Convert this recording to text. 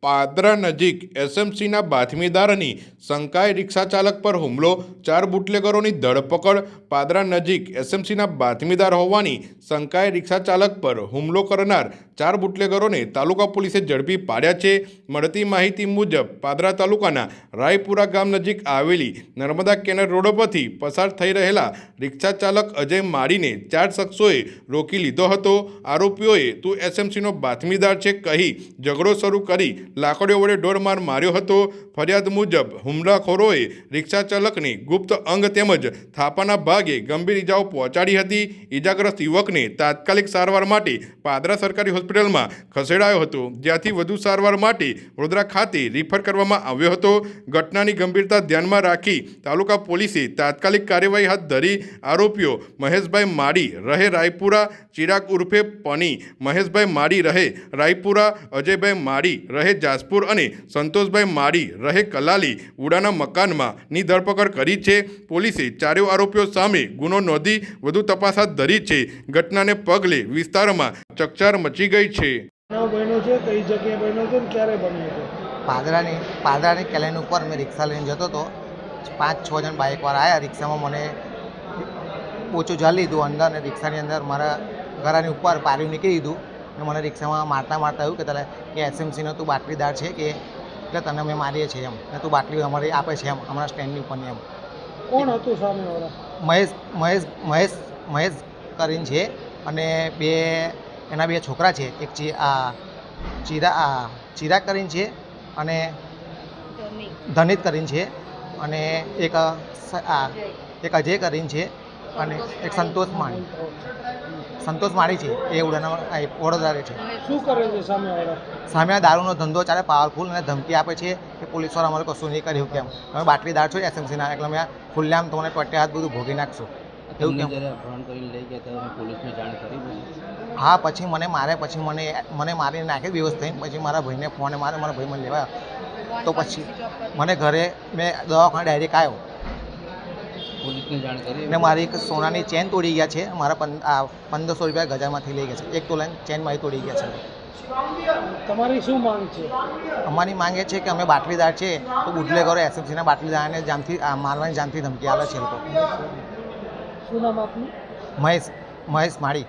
પાદરા નજીક એસએમસીના બાતમીદારની શંકાએ રિક્ષા ચાલક પર હુમલો, 4 બુટલેગરોની ધરપકડ। પાદરા નજીક એસએમસીના બાતમીદાર હોવાની શંકાએ રિક્ષા ચાલક પર હુમલો કરનાર 4 બુટલેગરોને તાલુકા પોલીસે ઝડપી પાડ્યા છે। મળતી માહિતી મુજબ પાદરા તાલુકાના રાયપુરા ગામ નજીક આવેલી નર્મદા કેનાલ રોડ પરથી પસાર થઈ રહેલા રિક્ષા ચાલક અજય માળીને 4 શખ્સોએ રોકી લીધો હતો। આરોપીઓએ તું એસએમસીનો બાતમીદાર છે કહી ઝઘડો શરૂ કરી લાકડીઓ વડે ઢોરમાર માર્યો હતો। ફરિયાદ મુજબ હુમલાખોરોએ રિક્ષા ચાલકને ગુપ્ત અંગ તેમજ થાપાના ભાગે ગંભીર ઇજાઓ પહોંચાડી હતી। ઇજાગ્રસ્ત યુવકને તાત્કાલિક સારવાર માટે પાદરા સરકારી હોસ્પિટલમાં ખસેડાયો હતો, જ્યાંથી વધુ સારવાર માટે વડોદરા ખાતે રિફર કરવામાં આવ્યો હતો। ઘટનાની ગંભીરતા ધ્યાનમાં રાખી તાલુકા પોલીસે તાત્કાલિક કાર્યવાહી હાથ ધરી આરોપીઓ મહેશભાઈ માળી રહે રાયપુરા, ચિરાગ ઉર્ફે પની, મહેશભાઈ માળી રહે રાયપુરા, અજયભાઈ માળી રહે જાસપુર અને સંતોષભાઈ માળી રહે કલાલી ઉડાના મકાનમાં ની ધરપકડ કરી છે। પોલીસે ચારેય આરોપીઓ સામે ગુનો નોંધી વધુ તપાસ હાથ ધરી છે। ઘટનાને પગલે વિસ્તારમાં ચકચાર મચી ગઈ છે। પાદરાની કેલેન ઉપર મેં રિક્ષા લઈને જતો હતો। 5-6 જણ બાઇકવાળા આવ્યા। રિક્ષામાં મને ઓછું ઝાલી લીધું અંદર અને રિક્ષાની અંદર મારા ઘરાની ઉપર પાર્યું નીકળી દીધું ને મને રિક્ષામાં મારતા એવું કહેતા કે એસએમસીનો તું બાટલીદાર છે કે એટલે તને અમે મારીએ છીએ એમ ને તું બાટલી અમારી આપે છે એમ અમારા સ્ટેન્ડની ઉપરની એમ। કોણ હતું સામેવાળા? મહેશ કરીને છે અને એના બે છોકરા છે। એક ચિરાગ કરીને છે અને ધનિત કરીને છે અને એક અજય કરીને છે અને એક સંતોષ માળી છે। એ વડોદરા છે। શું કરે છે સામેવાળા? સામે દારૂનો ધંધો ચાલે, પાવરફુલ, અને ધમકી આપે છે કે પોલીસવાળા અમારે કશું નહીં કર્યું કેમ તમે બાટલીદાર છો એસએમસીના એટલે અમે ખુલ્લેઆમ તમને પટ્ટે હાથ બધું ભોગી નાખશું એવું કેમ? હા, પછી મને મારે, પછી મને મારીને નાખી બેહોશ થઈને પછી મારા ભાઈને ફોને મારે, મારા ભાઈ મને લેવા તો પછી મને ઘરે મેં દવાખાને ડાયરેક્ટ આવ્યો ને મારી એક સોનાની ચેન તોડી ગયા છે। મારા 1500 રૂપિયા ગજામાંથી લઈ ગયા છે। 1 તોલાની ચેન મારી તોડી ગયા છે। તમારી શું માંગ છે? અમારી માંગ એ છે કે અમે બાટલીદાર છે તો બુટલેગરો એસએમસીના બાટલીદારને મારવાની જાનથી ધમકી આવે છે લોકો। શું નામ આપનું? મહેશ માળી।